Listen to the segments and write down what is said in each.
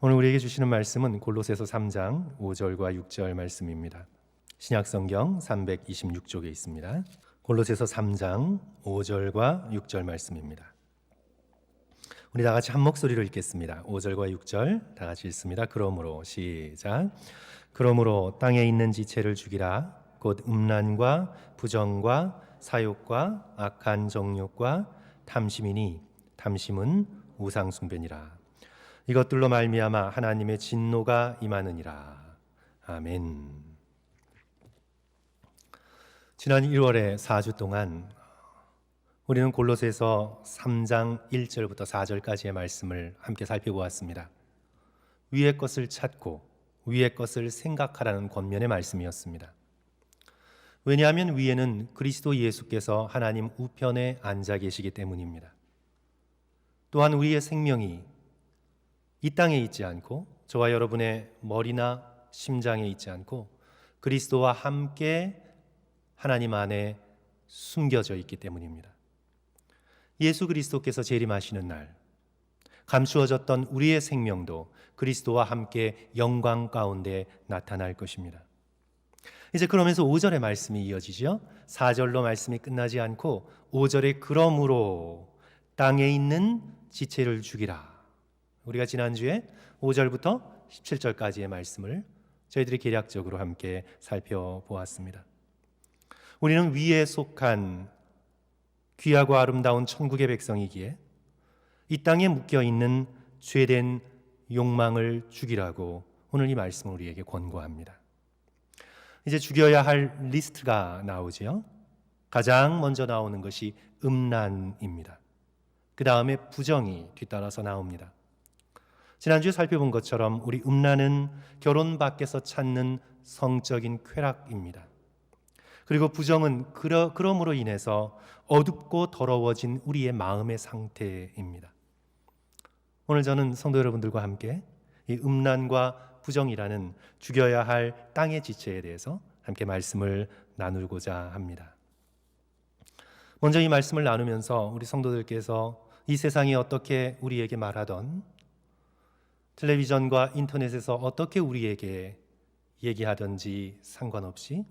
오늘 우리에게 주시는 말씀은 골로새서 3장 5절과 6절 말씀입니다. 신약성경 326쪽에 있습니다. 골로새서 3장 5절과 6절 말씀입니다. 우리 다 같이 한 목소리로 읽겠습니다. 5절과 6절 다 같이 읽습니다. 그러므로 시작. 그러므로 땅에 있는 지체를 죽이라. 곧 음란과 부정과 사욕과 악한 정욕과 탐심이니 탐심은 우상 숭배니라. 이것들로 말미암아 하나님의 진노가 임하느니라. 아멘. 지난 1월에 4주 동안 우리는 골로새서 3장 1절부터 4절까지의 말씀을 함께 살펴보았습니다. 위의 것을 찾고 위의 것을 생각하라는 권면의 말씀이었습니다. 왜냐하면 위에는 그리스도 예수께서 하나님 우편에 앉아 계시기 때문입니다. 또한 우리의 생명이 이 땅에 있지 않고 저와 여러분의 머리나 심장에 있지 않고 그리스도와 함께 하나님 안에 숨겨져 있기 때문입니다. 예수 그리스도께서 재림하시는 날 감추어졌던 우리의 생명도 그리스도와 함께 영광 가운데 나타날 것입니다. 이제 그러면서 5절의 말씀이 이어지죠. 4절로 말씀이 끝나지 않고 5절에 그러므로 땅에 있는 지체를 죽이라. 우리가 지난주에 5절부터 17절까지의 말씀을 저희들이 개략적으로 함께 살펴보았습니다. 우리는 위에 속한 귀하고 아름다운 천국의 백성이기에 이 땅에 묶여있는 죄된 욕망을 죽이라고 오늘 이 말씀을 우리에게 권고합니다. 이제 죽여야 할 리스트가 나오지요. 가장 먼저 나오는 것이 음란입니다. 그 다음에 부정이 뒤따라서 나옵니다. 지난주에 살펴본 것처럼 우리 음란은 결혼 밖에서 찾는 성적인 쾌락입니다. 그리고 부정은 그럼으로 인해서 어둡고 더러워진 우리의 마음의 상태입니다. 오늘 저는 성도 여러분들과 함께 이 음란과 부정이라는 죽여야 할 땅의 지체에 대해서 함께 말씀을 나누고자 합니다. 먼저 이 말씀을 나누면서 우리 성도들께서 이 세상이 어떻게 우리에게 말하던 텔레비전과 인터넷에서 어떻게 우리에게 얘기하든지 상관없이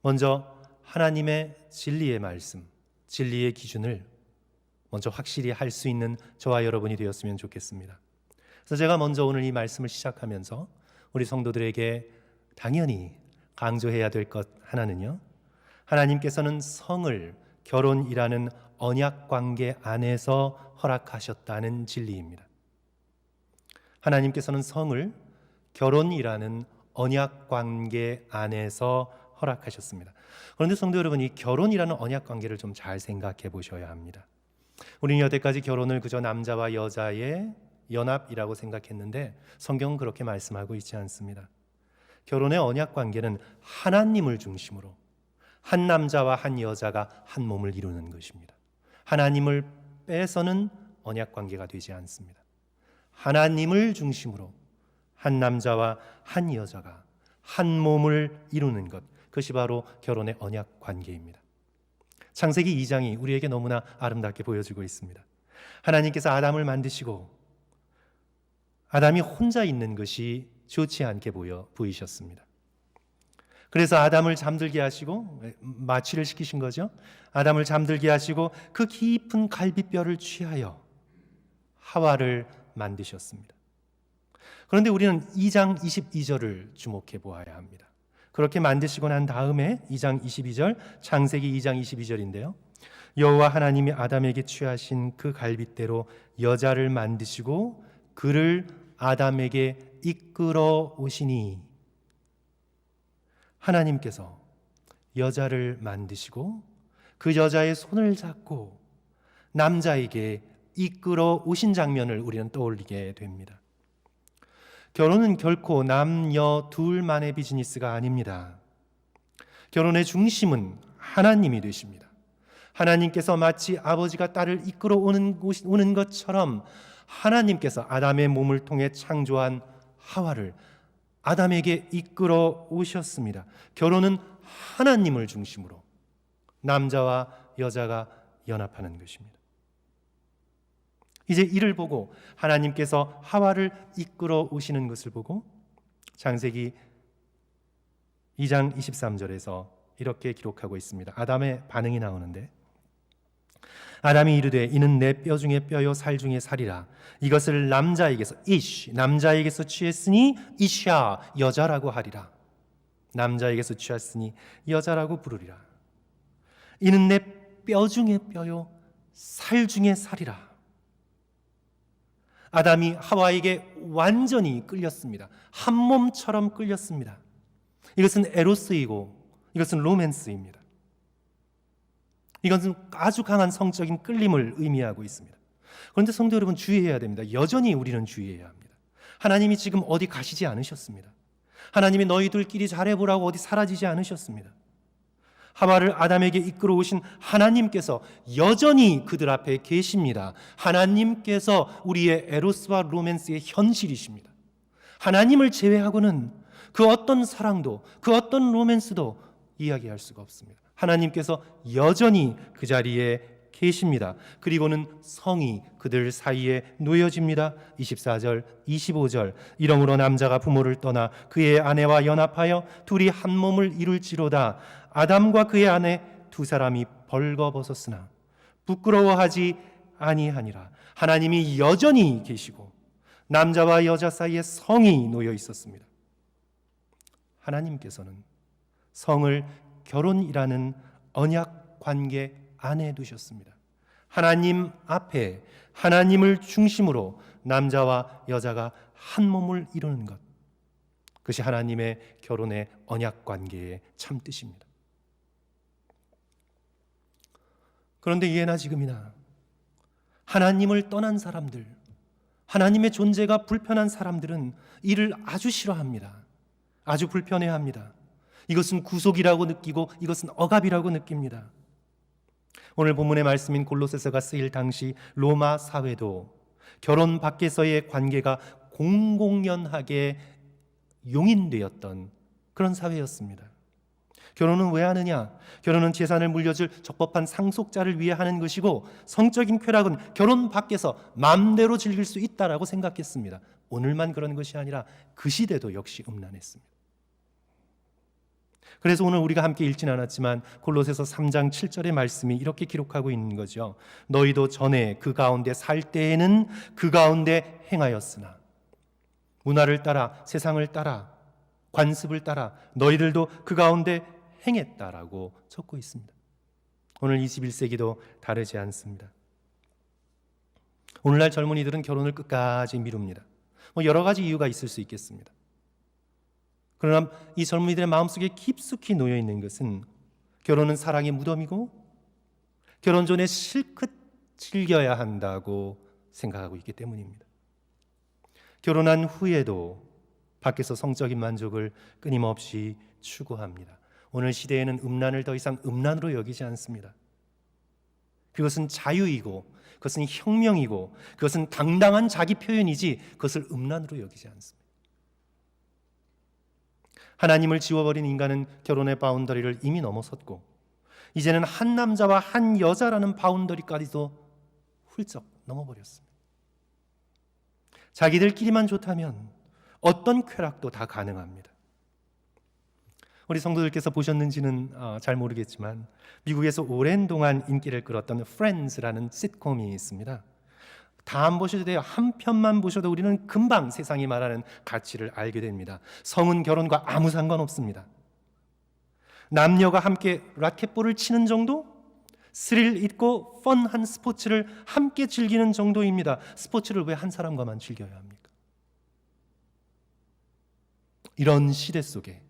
먼저 하나님의 진리의 말씀, 진리의 기준을 먼저 확실히 할 수 있는 저와 여러분이 되었으면 좋겠습니다. 그래서 제가 먼저 오늘 이 말씀을 시작하면서 우리 성도들에게 당연히 강조해야 될 것 하나는요, 하나님께서는 성을 결혼이라는 언약 관계 안에서 허락하셨다는 진리입니다. 하나님께서는 성을 결혼이라는 언약 관계 안에서 허락하셨습니다. 그런데 성도 여러분, 이 결혼이라는 언약 관계를 좀 잘 생각해 보셔야 합니다. 우리는 여태까지 결혼을 그저 남자와 여자의 연합이라고 생각했는데 성경은 그렇게 말씀하고 있지 않습니다. 결혼의 언약 관계는 하나님을 중심으로 한 남자와 한 여자가 한 몸을 이루는 것입니다. 하나님을 빼서는 언약 관계가 되지 않습니다. 하나님을 중심으로 한 남자와 한 여자가 한 몸을 이루는 것, 그것이 바로 결혼의 언약 관계입니다. 창세기 2장이 우리에게 너무나 아름답게 보여주고 있습니다. 하나님께서 아담을 만드시고 아담이 혼자 있는 것이 좋지 않게 보이셨습니다. 그래서 아담을 잠들게 하시고 마취를 시키신 거죠. 아담을 잠들게 하시고 그 깊은 갈비뼈를 취하여 하와를 만드셨습니다. 그런데 우리는 2장 22절을 주목해 보아야 합니다. 그렇게 만드시고 난 다음에 2장 22절, 창세기 2장 22절인데요. 여호와 하나님이 아담에게 취하신 그 갈빗대로 여자를 만드시고 그를 아담에게 이끌어 오시니, 하나님께서 여자를 만드시고 그 여자의 손을 잡고 남자에게 이끌어 오신 장면을 우리는 떠올리게 됩니다. 결혼은 결코 남녀 둘만의 비즈니스가 아닙니다. 결혼의 중심은 하나님이 되십니다. 하나님께서 마치 아버지가 딸을 이끌어 오는 것처럼 하나님께서 아담의 몸을 통해 창조한 하와를 아담에게 이끌어 오셨습니다. 결혼은 하나님을 중심으로 남자와 여자가 연합하는 것입니다. 이제 이를 보고 하나님께서 하와를 이끌어 오시는 것을 보고 창세기 2장 23절에서 이렇게 기록하고 있습니다. 아담의 반응이 나오는데, 아담이 이르되 이는 내 뼈 중에 뼈요 살 중에 살이라. 이것을 남자에게서 남자에게서 취했으니 이샤 여자라고 하리라. 남자에게서 취했으니 여자라고 부르리라. 이는 내 뼈 중에 뼈요 살 중에 살이라. 아담이 하와에게 완전히 끌렸습니다. 한 몸처럼 끌렸습니다. 이것은 에로스이고 이것은 로맨스입니다. 이것은 아주 강한 성적인 끌림을 의미하고 있습니다. 그런데 성도 여러분, 주의해야 됩니다. 여전히 우리는 주의해야 합니다. 하나님이 지금 어디 가시지 않으셨습니다. 하나님이 너희들끼리 잘해보라고 어디 사라지지 않으셨습니다. 하와를 아담에게 이끌어 오신 하나님께서 여전히 그들 앞에 계십니다. 하나님께서 우리의 에로스와 로맨스의 현실이십니다. 하나님을 제외하고는 그 어떤 사랑도 그 어떤 로맨스도 이야기할 수가 없습니다. 하나님께서 여전히 그 자리에 계십니다. 그리고는 성이 그들 사이에 놓여집니다. 24절, 25절. 이러므로 남자가 부모를 떠나 그의 아내와 연합하여 둘이 한 몸을 이룰지로다. 아담과 그의 아내 두 사람이 벌거벗었으나 부끄러워하지 아니하니라. 하나님이 여전히 계시고 남자와 여자 사이에 성이 놓여 있었습니다. 하나님께서는 성을 결혼이라는 언약 관계 안에 두셨습니다. 하나님 앞에 하나님을 중심으로 남자와 여자가 한 몸을 이루는 것, 그것이 하나님의 결혼의 언약 관계의 참 뜻입니다. 그런데 예나 지금이나 하나님을 떠난 사람들, 하나님의 존재가 불편한 사람들은 이를 아주 싫어합니다. 아주 불편해합니다. 이것은 구속이라고 느끼고 이것은 억압이라고 느낍니다. 오늘 본문의 말씀인 골로새서가 쓰일 당시 로마 사회도 결혼 밖에서의 관계가 공공연하게 용인되었던 그런 사회였습니다. 결혼은 왜 하느냐? 결혼은 재산을 물려줄 적법한 상속자를 위해 하는 것이고 성적인 쾌락은 결혼 밖에서 마음대로 즐길 수 있다라고 생각했습니다. 오늘만 그런 것이 아니라 그 시대도 역시 음란했습니다. 그래서 오늘 우리가 함께 읽진 않았지만 골로새서 3장 7절의 말씀이 이렇게 기록하고 있는 거죠. 너희도 전에 그 가운데 살 때에는 그 가운데 행하였으나 문화를 따라 세상을 따라 관습을 따라 너희들도 그 가운데 행했다라고 적고 있습니다. 오늘 21세기도 다르지 않습니다. 오늘날 젊은이들은 결혼을 끝까지 미룹니다. 여러 가지 이유가 있을 수 있겠습니다. 그러나 이 젊은이들의 마음속에 깊숙이 놓여 있는 것은 결혼은 사랑의 무덤이고 결혼 전에 실컷 즐겨야 한다고 생각하고 있기 때문입니다. 결혼한 후에도 밖에서 성적인 만족을 끊임없이 추구합니다. 오늘 시대에는 음란을 더 이상 음란으로 여기지 않습니다. 그것은 자유이고 그것은 혁명이고 그것은 당당한 자기 표현이지 그것을 음란으로 여기지 않습니다. 하나님을 지워버린 인간은 결혼의 바운더리를 이미 넘어섰고 이제는 한 남자와 한 여자라는 바운더리까지도 훌쩍 넘어버렸습니다. 자기들끼리만 좋다면 어떤 쾌락도 다 가능합니다. 우리 성도들께서 보셨는지는 잘 모르겠지만 미국에서 오랜 동안 인기를 끌었던 프렌즈라는 시트콤이 있습니다. 다 안 보셔도 돼요. 한 편만 보셔도 우리는 금방 세상이 말하는 가치를 알게 됩니다. 성은 결혼과 아무 상관없습니다. 남녀가 함께 라켓볼을 치는 정도? 스릴 있고 펀한 스포츠를 함께 즐기는 정도입니다. 스포츠를 왜 한 사람과만 즐겨야 합니까? 이런 시대 속에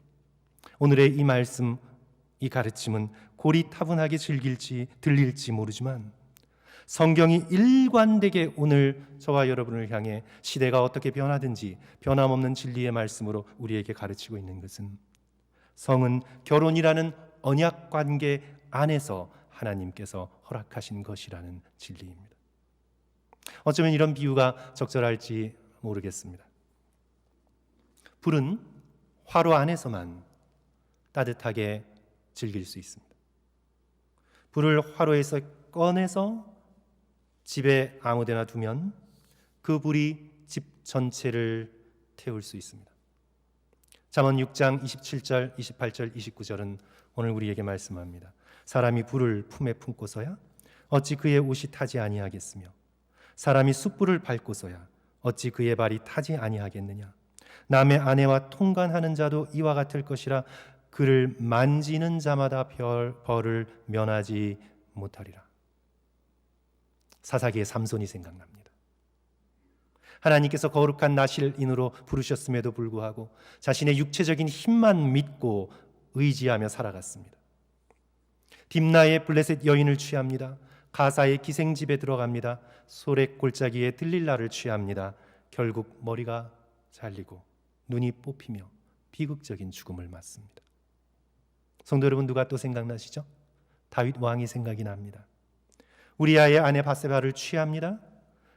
오늘의 이 말씀, 이 가르침은 고리타분하게 들릴지 모르지만 성경이 일관되게 오늘 저와 여러분을 향해 시대가 어떻게 변하든지 변함없는 진리의 말씀으로 우리에게 가르치고 있는 것은 성은 결혼이라는 언약 관계 안에서 하나님께서 허락하신 것이라는 진리입니다. 어쩌면 이런 비유가 적절할지 모르겠습니다. 불은 화로 안에서만 따뜻하게 즐길 수 있습니다. 불을 화로에서 꺼내서 집에 아무데나 두면 그 불이 집 전체를 태울 수 있습니다. 잠언 6장 27절, 28절, 29절은 오늘 우리에게 말씀합니다. 사람이 불을 품에 품고서야 어찌 그의 옷이 타지 아니하겠으며 사람이 숯불을 밟고서야 어찌 그의 발이 타지 아니하겠느냐. 남의 아내와 통관하는 자도 이와 같을 것이라 그를 만지는 자마다 벌을 면하지 못하리라. 사사기의 삼손이 생각납니다. 하나님께서 거룩한 나실인으로 부르셨음에도 불구하고 자신의 육체적인 힘만 믿고 의지하며 살아갔습니다. 딥나의 블레셋 여인을 취합니다. 가사의 기생집에 들어갑니다. 소렉 골짜기에 들릴라를 취합니다. 결국 머리가 잘리고 눈이 뽑히며 비극적인 죽음을 맞습니다. 성도 여러분, 누가 또 생각나시죠? 다윗 왕이 생각이 납니다. 우리아의 아내 바세바를 취합니다.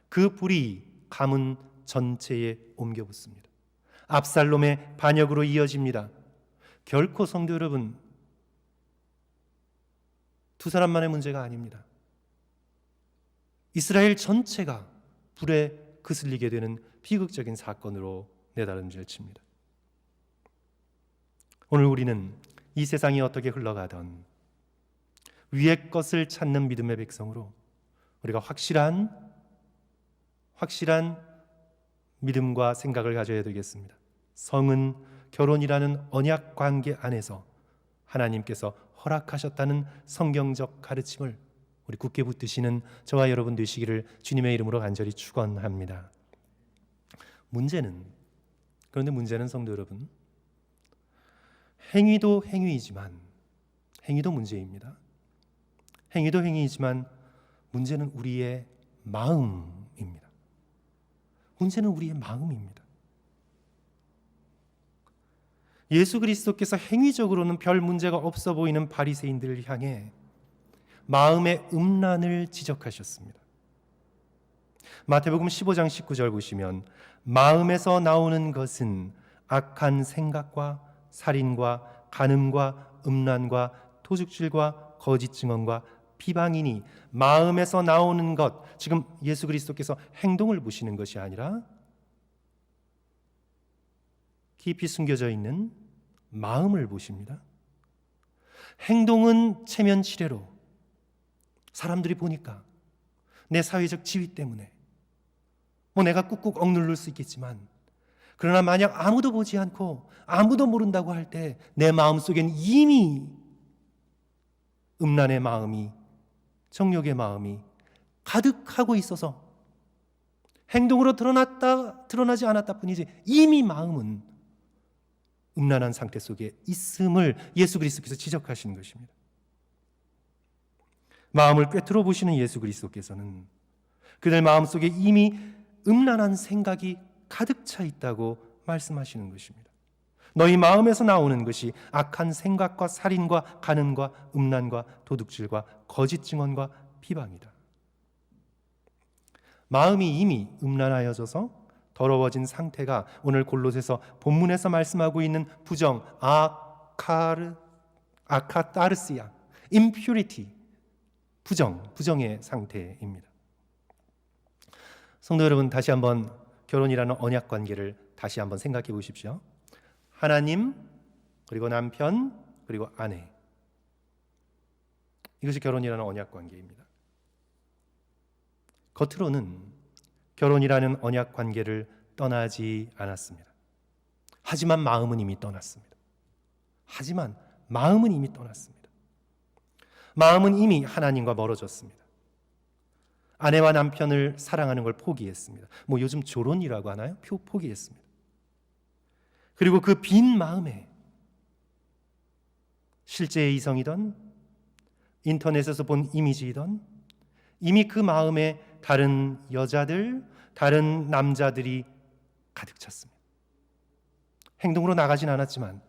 그 불이 가문 전체에 옮겨 붙습니다. 압살롬의 반역으로 이어집니다. 결코 성도 여러분, 두 사람만의 문제가 아닙니다. 이스라엘 전체가 불에 그슬리게 되는 비극적인 사건으로 내다름질 칩니다. 오늘 우리는 이 세상이 어떻게 흘러가던 위의 것을 찾는 믿음의 백성으로 우리가 확실한 믿음과 생각을 가져야 되겠습니다. 성은 결혼이라는 언약 관계 안에서 하나님께서 허락하셨다는 성경적 가르침을 우리 굳게 붙드시는 저와 여러분 되시기를 주님의 이름으로 간절히 축원합니다. 그런데 문제는 성도 여러분, 행위도 행위이지만 행위도 문제입니다. 행위도 행위이지만 문제는 우리의 마음입니다. 문제는 우리의 마음입니다. 예수 그리스도께서 행위적으로는 별 문제가 없어 보이는 바리새인들을 향해 마음의 음란을 지적하셨습니다. 마태복음 15장 19절 보시면 마음에서 나오는 것은 악한 생각과 살인과 간음과 음란과 도둑질과 거짓 증언과 비방이니, 마음에서 나오는 것, 지금 예수 그리스도께서 행동을 보시는 것이 아니라 깊이 숨겨져 있는 마음을 보십니다. 행동은 체면 치레로 사람들이 보니까 내 사회적 지위 때문에 내가 꾹꾹 억누를 수 있겠지만, 그러나 만약 아무도 보지 않고 아무도 모른다고 할 때 내 마음속엔 이미 음란의 마음이, 정욕의 마음이 가득하고 있어서 행동으로 드러나지 않았다 뿐이지 이미 마음은 음란한 상태 속에 있음을 예수 그리스도께서 지적하시는 것입니다. 마음을 꿰뚫어 보시는 예수 그리스도께서는 그들 마음속에 이미 음란한 생각이 가득 차 있다고 말씀하시는 것입니다. 너희 마음에서 나오는 것이 악한 생각과 살인과 간음과 음란과 도둑질과 거짓 증언과 비방이다. 마음이 이미 음란하여져서 더러워진 상태가 오늘 골로새서 본문에서 말씀하고 있는 부정, 아카타르시아, impurity, 부정의 상태입니다. 성도 여러분, 다시 한번 결혼이라는 언약 관계를 다시 한번 생각해 보십시오. 하나님, 그리고 남편, 그리고 아내, 이것이 결혼이라는 언약 관계입니다. 겉으로는 결혼이라는 언약 관계를 떠나지 않았습니다. 하지만 마음은 이미 떠났습니다. 마음은 이미 하나님과 멀어졌습니다. 아내와 남편을 사랑하는 걸 포기했습니다. 요즘 조론이라고 하나요? 포기했습니다. 그리고 그 빈 마음에 실제의 이성이든 인터넷에서 본 이미지이든 이미 그 마음에 다른 여자들, 다른 남자들이 가득 찼습니다. 행동으로 나가진 않았지만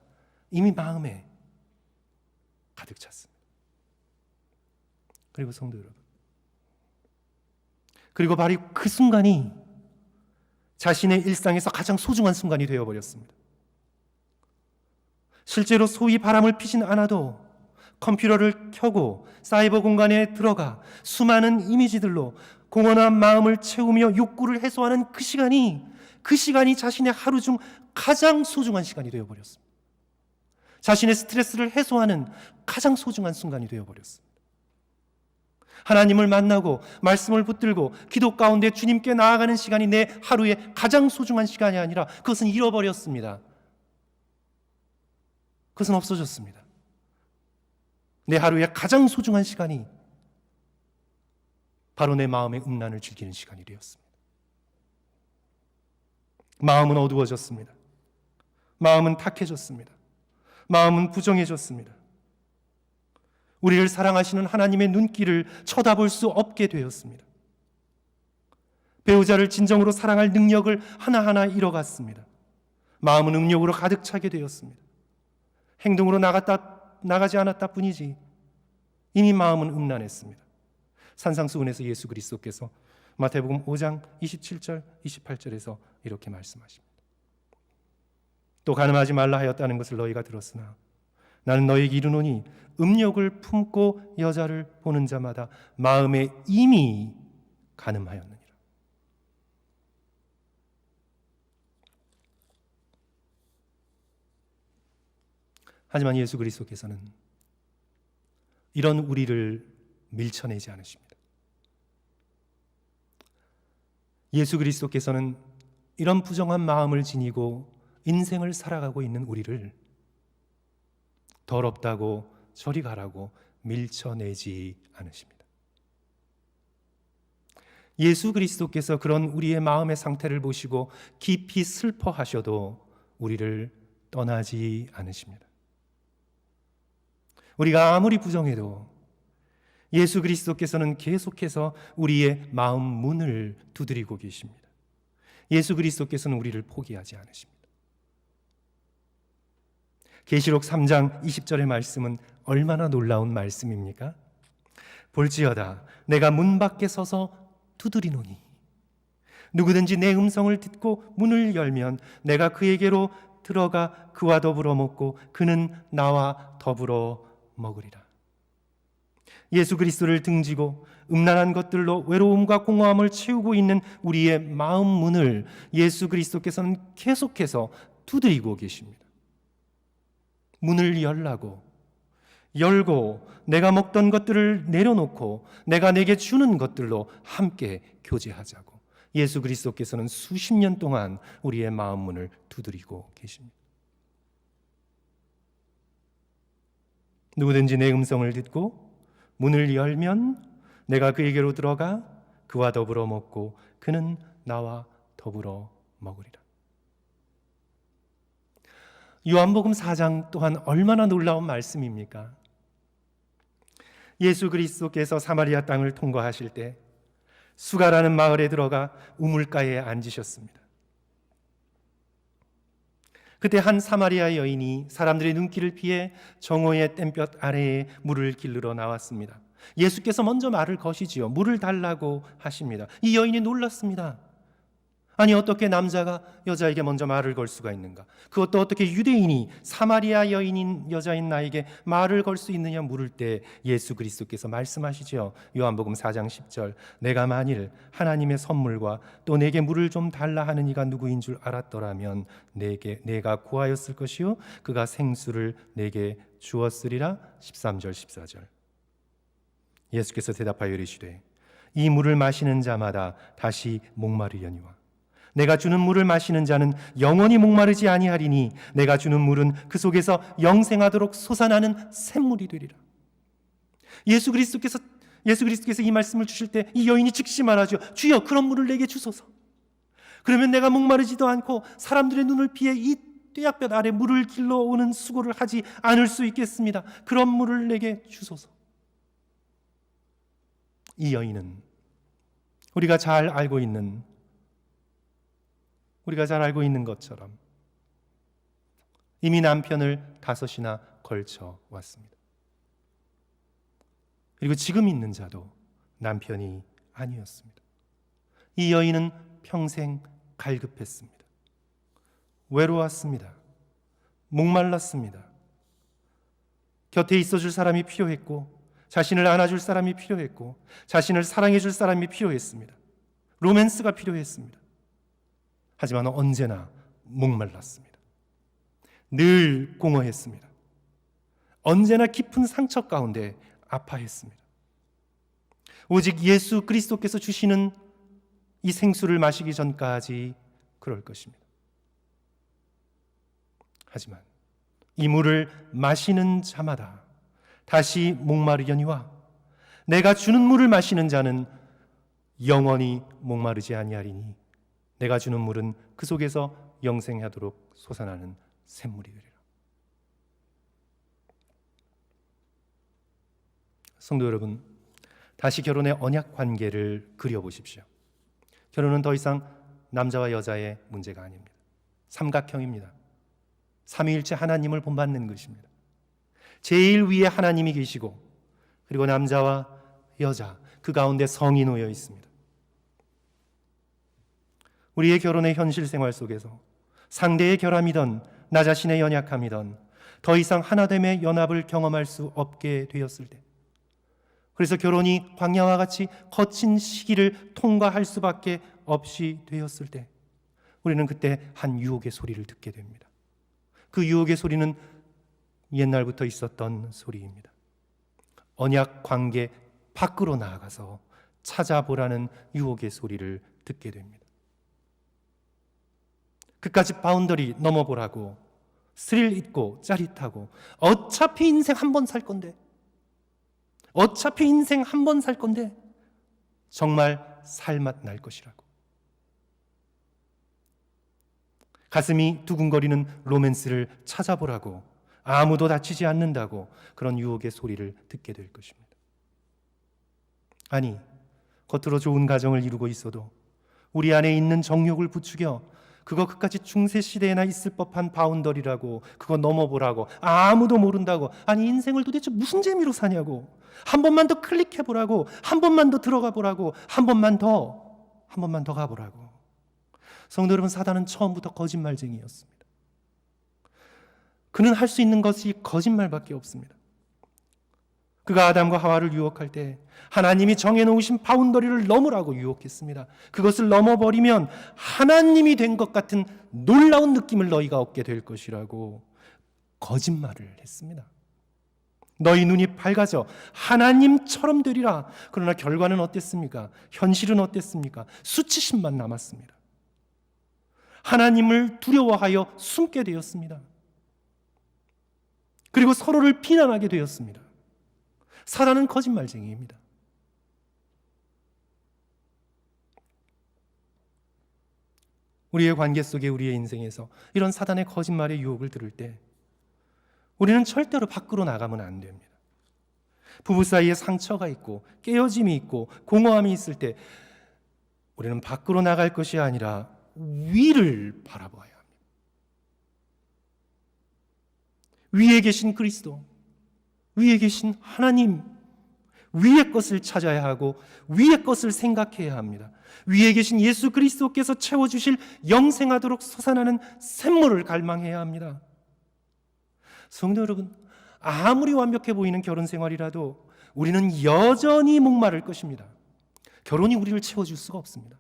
이미 마음에 가득 찼습니다. 그리고 성도 여러분, 그리고 바로 그 순간이 자신의 일상에서 가장 소중한 순간이 되어버렸습니다. 실제로 소위 바람을 피진 않아도 컴퓨터를 켜고 사이버 공간에 들어가 수많은 이미지들로 공허한 마음을 채우며 욕구를 해소하는 그 시간이 자신의 하루 중 가장 소중한 시간이 되어버렸습니다. 자신의 스트레스를 해소하는 가장 소중한 순간이 되어버렸습니다. 하나님을 만나고 말씀을 붙들고 기도 가운데 주님께 나아가는 시간이 내 하루의 가장 소중한 시간이 아니라 그것은 잃어버렸습니다. 그것은 없어졌습니다. 내 하루의 가장 소중한 시간이 바로 내 마음의 음란을 즐기는 시간이 되었습니다. 마음은 어두워졌습니다. 마음은 탁해졌습니다. 마음은 부정해졌습니다. 우리를 사랑하시는 하나님의 눈길을 쳐다볼 수 없게 되었습니다. 배우자를 진정으로 사랑할 능력을 하나하나 잃어갔습니다. 마음은 음욕으로 가득 차게 되었습니다. 행동으로 나가지 않았다 뿐이지 이미 마음은 음란했습니다. 산상수훈에서 예수 그리스도께서 마태복음 5장 27절 28절에서 이렇게 말씀하십니다. 또 간음하지 말라 하였다는 것을 너희가 들었으나 나는 너희에게 이르노니 음욕을 품고 여자를 보는 자마다 마음에 이미 간음하였느니라. 하지만 예수 그리스도께서는 이런 우리를 밀쳐내지 않으십니다. 예수 그리스도께서는 이런 부정한 마음을 지니고 인생을 살아가고 있는 우리를 더럽다고 저리 가라고 밀쳐내지 않으십니다. 예수 그리스도께서 그런 우리의 마음의 상태를 보시고 깊이 슬퍼하셔도 우리를 떠나지 않으십니다. 우리가 아무리 부정해도 예수 그리스도께서는 계속해서 우리의 마음 문을 두드리고 계십니다. 예수 그리스도께서는 우리를 포기하지 않으십니다. 계시록 3장 20절의 말씀은 얼마나 놀라운 말씀입니까? 볼지어다 내가 문 밖에 서서 두드리노니 누구든지 내 음성을 듣고 문을 열면 내가 그에게로 들어가 그와 더불어 먹고 그는 나와 더불어 먹으리라. 예수 그리스도를 등지고 음란한 것들로 외로움과 공허함을 채우고 있는 우리의 마음 문을 예수 그리스도께서는 계속해서 두드리고 계십니다. 문을 열고 내가 먹던 것들을 내려놓고 내가 내게 주는 것들로 함께 교제하자고 예수 그리스도께서는 수십 년 동안 우리의 마음 문을 두드리고 계십니다. 누구든지 내 음성을 듣고 문을 열면 내가 그에게로 들어가 그와 더불어 먹고 그는 나와 더불어 먹으리라. 요한복음 4장 또한 얼마나 놀라운 말씀입니까? 예수 그리스도께서 사마리아 땅을 통과하실 때 수가라는 마을에 들어가 우물가에 앉으셨습니다. 그때 한 사마리아 여인이 사람들의 눈길을 피해 정오의 뗏볕 아래에 물을 길르러 나왔습니다. 예수께서 먼저 말을 거시지요. 물을 달라고 하십니다. 이 여인이 놀랐습니다. 아니 어떻게 남자가 여자에게 먼저 말을 걸 수가 있는가? 그것도 어떻게 유대인이 사마리아 여인인 여자인 나에게 말을 걸 수 있느냐 물을 때 예수 그리스도께서 말씀하시죠. 요한복음 4장 10절 내가 만일 하나님의 선물과 또 내게 물을 좀 달라 하는 이가 누구인 줄 알았더라면 내가 구하였을 것이요 그가 생수를 내게 주었으리라. 13절 14절 예수께서 대답하여 이르시되 이 물을 마시는 자마다 다시 목마르려니와 내가 주는 물을 마시는 자는 영원히 목마르지 아니하리니 내가 주는 물은 그 속에서 영생하도록 솟아나는 샘물이 되리라. 예수 그리스도께서 이 말씀을 주실 때 이 여인이 즉시 말하죠. 주여 그런 물을 내게 주소서. 그러면 내가 목마르지도 않고 사람들의 눈을 피해 이 뙤약볕 아래 물을 길러오는 수고를 하지 않을 수 있겠습니다. 그런 물을 내게 주소서. 이 여인은 우리가 잘 알고 있는 것처럼 이미 남편을 5이나 걸쳐 왔습니다. 그리고 지금 있는 자도 남편이 아니었습니다. 이 여인은 평생 갈급했습니다. 외로웠습니다. 목말랐습니다. 곁에 있어줄 사람이 필요했고 자신을 안아줄 사람이 필요했고 자신을 사랑해줄 사람이 필요했습니다. 로맨스가 필요했습니다. 하지만 언제나 목말랐습니다. 늘 공허했습니다. 언제나 깊은 상처 가운데 아파했습니다. 오직 예수 그리스도께서 주시는 이 생수를 마시기 전까지 그럴 것입니다. 하지만 이 물을 마시는 자마다 다시 목마르려니와 내가 주는 물을 마시는 자는 영원히 목마르지 아니하리니 내가 주는 물은 그 속에서 영생하도록 솟아나는 샘물이 되리라. 성도 여러분, 다시 결혼의 언약 관계를 그려보십시오. 결혼은 더 이상 남자와 여자의 문제가 아닙니다. 삼각형입니다. 삼위일체 하나님을 본받는 것입니다. 제일 위에 하나님이 계시고 그리고 남자와 여자, 그 가운데 성이 놓여 있습니다. 우리의 결혼의 현실 생활 속에서 상대의 결함이든 나 자신의 연약함이든 더 이상 하나됨의 연합을 경험할 수 없게 되었을 때, 그래서 결혼이 광야와 같이 거친 시기를 통과할 수밖에 없이 되었을 때, 우리는 그때 한 유혹의 소리를 듣게 됩니다. 그 유혹의 소리는 옛날부터 있었던 소리입니다. 언약 관계 밖으로 나아가서 찾아보라는 유혹의 소리를 듣게 됩니다. 그까지 바운더리 넘어보라고, 스릴 있고 짜릿하고, 어차피 인생 한 번 살 건데, 어차피 인생 한 번 살 건데 정말 살맛 날 것이라고, 가슴이 두근거리는 로맨스를 찾아보라고, 아무도 다치지 않는다고 그런 유혹의 소리를 듣게 될 것입니다. 아니, 겉으로 좋은 가정을 이루고 있어도 우리 안에 있는 정욕을 부추겨 그거 그까지 중세시대에나 있을 법한 바운더리라고, 그거 넘어보라고, 아무도 모른다고, 아니 인생을 도대체 무슨 재미로 사냐고, 한 번만 더 클릭해보라고, 한 번만 더 들어가 보라고, 한 번만 더 가보라고. 성도 여러분, 사단은 처음부터 거짓말쟁이였습니다. 그는 할 수 있는 것이 거짓말밖에 없습니다. 그가 아담과 하와를 유혹할 때 하나님이 정해놓으신 바운더리를 넘으라고 유혹했습니다. 그것을 넘어버리면 하나님이 된 것 같은 놀라운 느낌을 너희가 얻게 될 것이라고 거짓말을 했습니다. 너희 눈이 밝아져 하나님처럼 되리라. 그러나 결과는 어땠습니까? 현실은 어땠습니까? 수치심만 남았습니다. 하나님을 두려워하여 숨게 되었습니다. 그리고 서로를 비난하게 되었습니다. 사단은 거짓말쟁이입니다. 우리의 관계 속에, 우리의 인생에서 이런 사단의 거짓말의 유혹을 들을 때 우리는 절대로 밖으로 나가면 안 됩니다. 부부 사이에 상처가 있고 깨어짐이 있고 공허함이 있을 때 우리는 밖으로 나갈 것이 아니라 위를 바라봐야 합니다. 위에 계신 그리스도, 위에 계신 하나님, 위의 것을 찾아야 하고 위의 것을 생각해야 합니다. 위에 계신 예수 그리스도께서 채워주실 영생하도록 솟아나는 샘물을 갈망해야 합니다. 성도 여러분, 아무리 완벽해 보이는 결혼 생활이라도 우리는 여전히 목마를 것입니다. 결혼이 우리를 채워줄 수가 없습니다.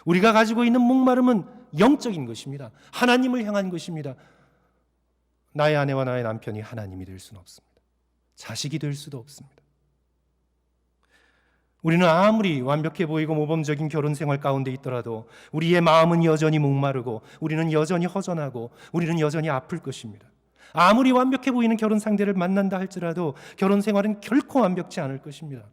우리가 가지고 있는 목마름은 영적인 것입니다. 하나님을 향한 것입니다. 나의 아내와 나의 남편이 하나님이 될 수는 없습니다. 자식이 될 수도 없습니다. 우리는 아무리 완벽해 보이고 모범적인 결혼 생활 가운데 있더라도 우리의 마음은 여전히 목마르고 우리는 여전히 허전하고 우리는 여전히 아플 것입니다. 아무리 완벽해 보이는 결혼 상대를 만난다 할지라도 결혼 생활은 결코 완벽지 않을 것입니다.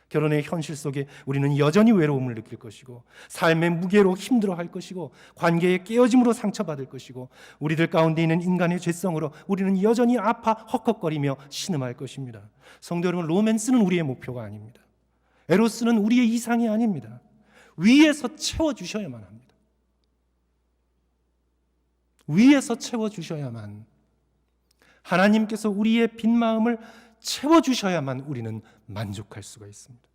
결혼의 현실 속에 우리는 여전히 외로움을 느낄 것이고 삶의 무게로 힘들어할 것이고 관계의 깨어짐으로 상처받을 것이고 우리들 가운데 있는 인간의 죄성으로 우리는 여전히 아파 헉헉거리며 신음할 것입니다. 성도 여러분, 로맨스는 우리의 목표가 아닙니다. 에로스는 우리의 이상이 아닙니다. 위에서 채워주셔야만 합니다. 위에서 채워주셔야만, 하나님께서 우리의 빈 마음을 채워주셔야만 우리는 만족할 수가 있습니다.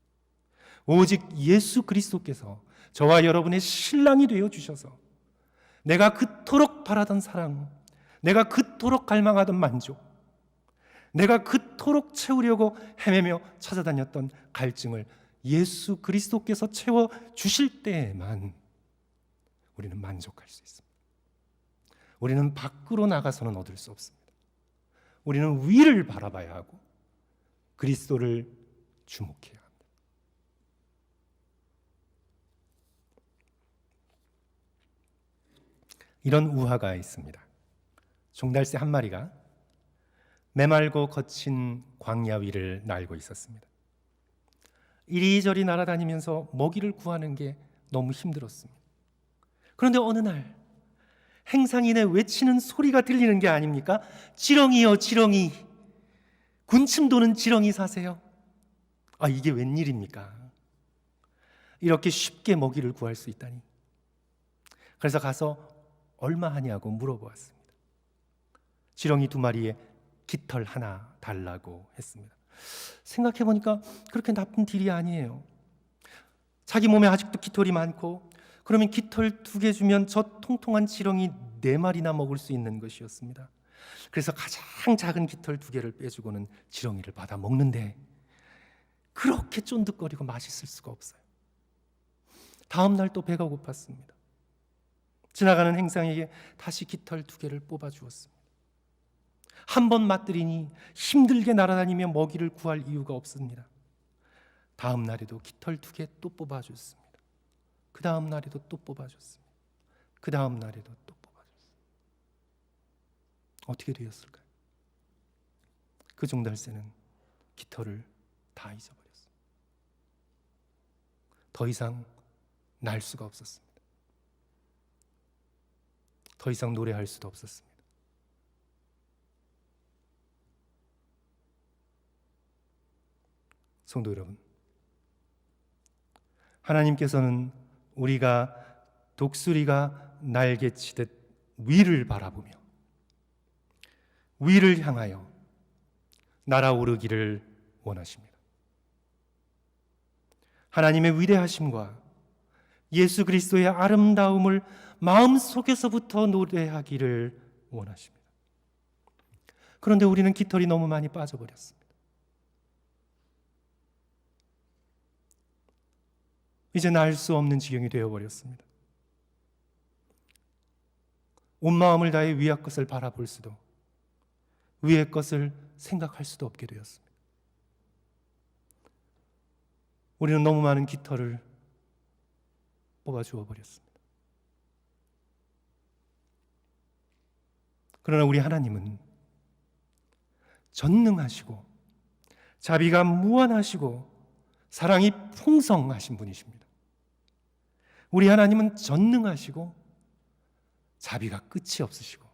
오직 예수 그리스도께서 저와 여러분의 신랑이 되어주셔서 내가 그토록 바라던 사랑, 내가 그토록 갈망하던 만족, 내가 그토록 그토록 채우려고 헤매며 찾아다녔던 갈증을 예수 그리스도께서 채워 주실 때에만 우리는 만족할 수 있습니다. 우리는 밖으로 나가서는 얻을 수 없습니다. 우리는 위를 바라봐야 하고 그리스도를 주목해야 합니다. 이런 우화가 있습니다. 종달새 한 마리가 메말고 거친 광야 위를 날고 있었습니다. 이리저리 날아다니면서 먹이를 구하는 게 너무 힘들었습니다. 그런데 어느 날 행상인의 외치는 소리가 들리는 게 아닙니까? 지렁이요, 지렁이. 군침 도는 지렁이 사세요. 아, 이게 웬일입니까? 이렇게 쉽게 먹이를 구할 수 있다니. 그래서 가서 얼마 하냐고 물어보았습니다. 지렁이 2마리에 깃털 하나 달라고 했습니다. 생각해보니까 그렇게 나쁜 딜이 아니에요. 자기 몸에 아직도 깃털이 많고 그러면 깃털 2개 주면 저 통통한 지렁이 4마리나 먹을 수 있는 것이었습니다. 그래서 가장 작은 깃털 2개를 빼주고는 지렁이를 받아 먹는데 그렇게 쫀득거리고 맛있을 수가 없어요. 다음 날 또 배가 고팠습니다. 지나가는 행상에게 다시 깃털 2개를 뽑아 주었습니다. 한 번 맛들이니 힘들게 날아다니며 먹이를 구할 이유가 없습니다. 다음 날에도 깃털 2개 또 뽑아 줬습니다. 그 다음 날에도 또 뽑아 줬습니다. 그 다음 날에도 또 뽑아 줬습니다. 어떻게 되었을까요? 그 종달새는 깃털을 다 잊어버렸습니다. 더 이상 날 수가 없었습니다. 더 이상 노래할 수도 없었습니다. 성도 여러분, 하나님께서는 우리가 독수리가 날개치듯 위를 바라보며 위를 향하여 날아오르기를 원하십니다. 하나님의 위대하심과 예수 그리스도의 아름다움을 마음속에서부터 노래하기를 원하십니다. 그런데 우리는 깃털이 너무 많이 빠져버렸습니다. 이제 날 수 없는 지경이 되어버렸습니다. 온 마음을 다해 위의 것을 바라볼 수도 위의 것을 생각할 수도 없게 되었습니다. 우리는 너무 많은 깃털을 뽑아주어 버렸습니다. 그러나 우리 하나님은 전능하시고 자비가 무한하시고 사랑이 풍성하신 분이십니다. 우리 하나님은 전능하시고 자비가 끝이 없으시고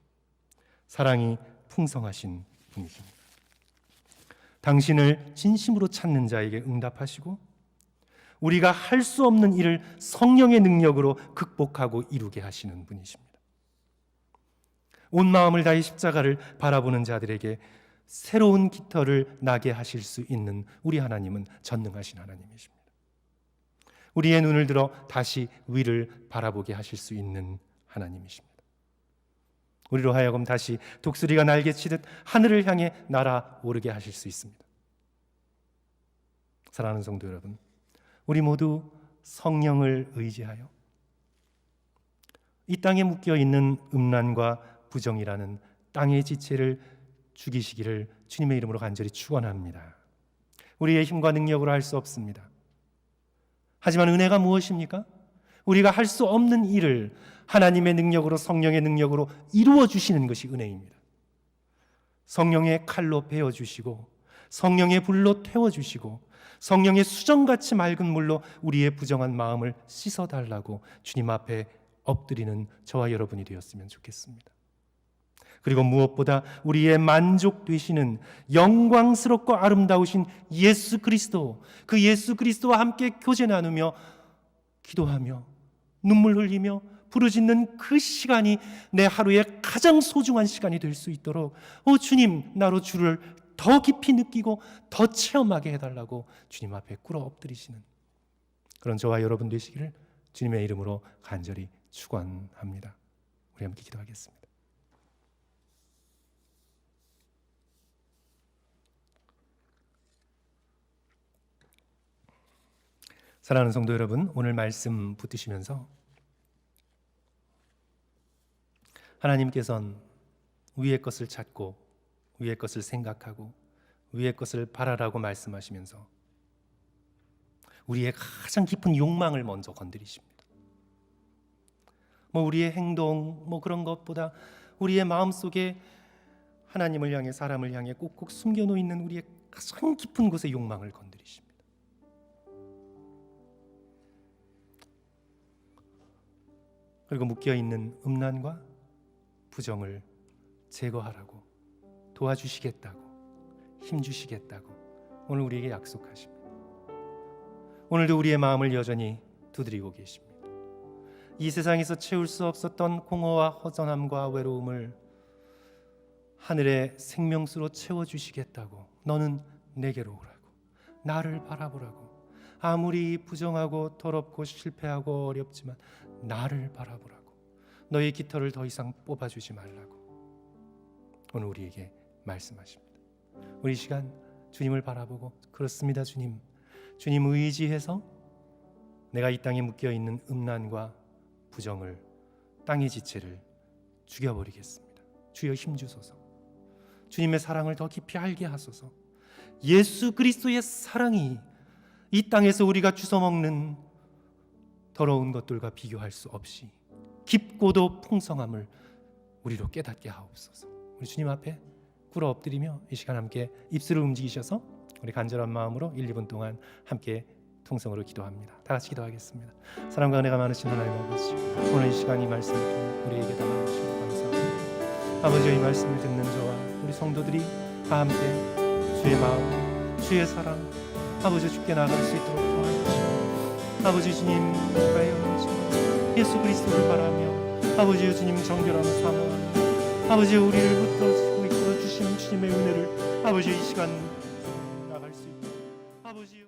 사랑이 풍성하신 분이십니다. 당신을 진심으로 찾는 자에게 응답하시고 우리가 할 수 없는 일을 성령의 능력으로 극복하고 이루게 하시는 분이십니다. 온 마음을 다해 십자가를 바라보는 자들에게 새로운 깃털을 나게 하실 수 있는 우리 하나님은 전능하신 하나님이십니다. 우리의 눈을 들어 다시 위를 바라보게 하실 수 있는 하나님이십니다. 우리로 하여금 다시 독수리가 날개치듯 하늘을 향해 날아오르게 하실 수 있습니다. 사랑하는 성도 여러분, 우리 모두 성령을 의지하여 이 땅에 묶여있는 음란과 부정이라는 땅의 지체를 죽이시기를 주님의 이름으로 간절히 축원합니다. 우리의 힘과 능력으로 할 수 없습니다. 하지만 은혜가 무엇입니까? 우리가 할 수 없는 일을 하나님의 능력으로 성령의 능력으로 이루어 주시는 것이 은혜입니다. 성령의 칼로 베어 주시고 성령의 불로 태워 주시고 성령의 수정같이 맑은 물로 우리의 부정한 마음을 씻어 달라고 주님 앞에 엎드리는 저와 여러분이 되었으면 좋겠습니다. 그리고 무엇보다 우리의 만족 되시는 영광스럽고 아름다우신 예수 그리스도, 그 예수 그리스도와 함께 교제 나누며 기도하며 눈물 흘리며 부르짖는 그 시간이 내 하루의 가장 소중한 시간이 될 수 있도록 주님, 나로 주를 더 깊이 느끼고 더 체험하게 해달라고 주님 앞에 꿇어 엎드리시는 그런 저와 여러분 되시기를 주님의 이름으로 간절히 축원합니다. 우리 함께 기도하겠습니다. 사랑하는 성도 여러분, 오늘 말씀 붙드시면서 하나님께서는 위의 것을 찾고 위의 것을 생각하고 위의 것을 바라라고 말씀하시면서 우리의 가장 깊은 욕망을 먼저 건드리십니다. 우리의 행동 그런 것보다 우리의 마음속에 하나님을 향해 사람을 향해 꼭꼭 숨겨놓고 있는 우리의 가장 깊은 곳의 욕망을 건드리십니다. 그리고 묶여있는 음란과 부정을 제거하라고 도와주시겠다고 힘주시겠다고 오늘 우리에게 약속하십니다. 오늘도 우리의 마음을 여전히 두드리고 계십니다. 이 세상에서 채울 수 없었던 공허와 허전함과 외로움을 하늘의 생명수로 채워주시겠다고 너는 내게로 오라고 나를 바라보라고 아무리 부정하고 더럽고 실패하고 어렵지만 나를 바라보라고 너의 깃털을 더 이상 뽑아주지 말라고 오늘 우리에게 말씀하십니다. 우리 시간 주님을 바라보고 그렇습니다 주님 의지해서 내가 이 땅에 묶여있는 음란과 부정을 땅의 지체를 죽여버리겠습니다. 주여 힘주소서. 주님의 사랑을 더 깊이 알게 하소서. 예수 그리스도의 사랑이 이 땅에서 우리가 주워먹는 더러운 것들과 비교할 수 없이 깊고도 풍성함을 우리로 깨닫게 하옵소서. 우리 주님 앞에 꿇어 엎드리며 이 시간 함께 입술을 움직이셔서 우리 간절한 마음으로 1, 2분 동안 함께 통성으로 기도합니다. 다 같이 기도하겠습니다. 사랑과 은혜가 많으신 하나님 아버지, 오늘 이 시간 이 말씀을 통해 우리에게 다가오시고 감사합니다. 아버지의 이 말씀을 듣는 저와 우리 성도들이 다 함께 주의 마음, 주의 사랑, 아버지 주께 나아갈 수 있도록 도와주시고 아버지 주님 가요 예수 그리스도를 바라며 아버지 주님 정결함을 사모하며 아버지 우리를 붙들어주시고 이끌어주시는 주님의 은혜를 아버지 이 시간 나갈 수 있도록 아버지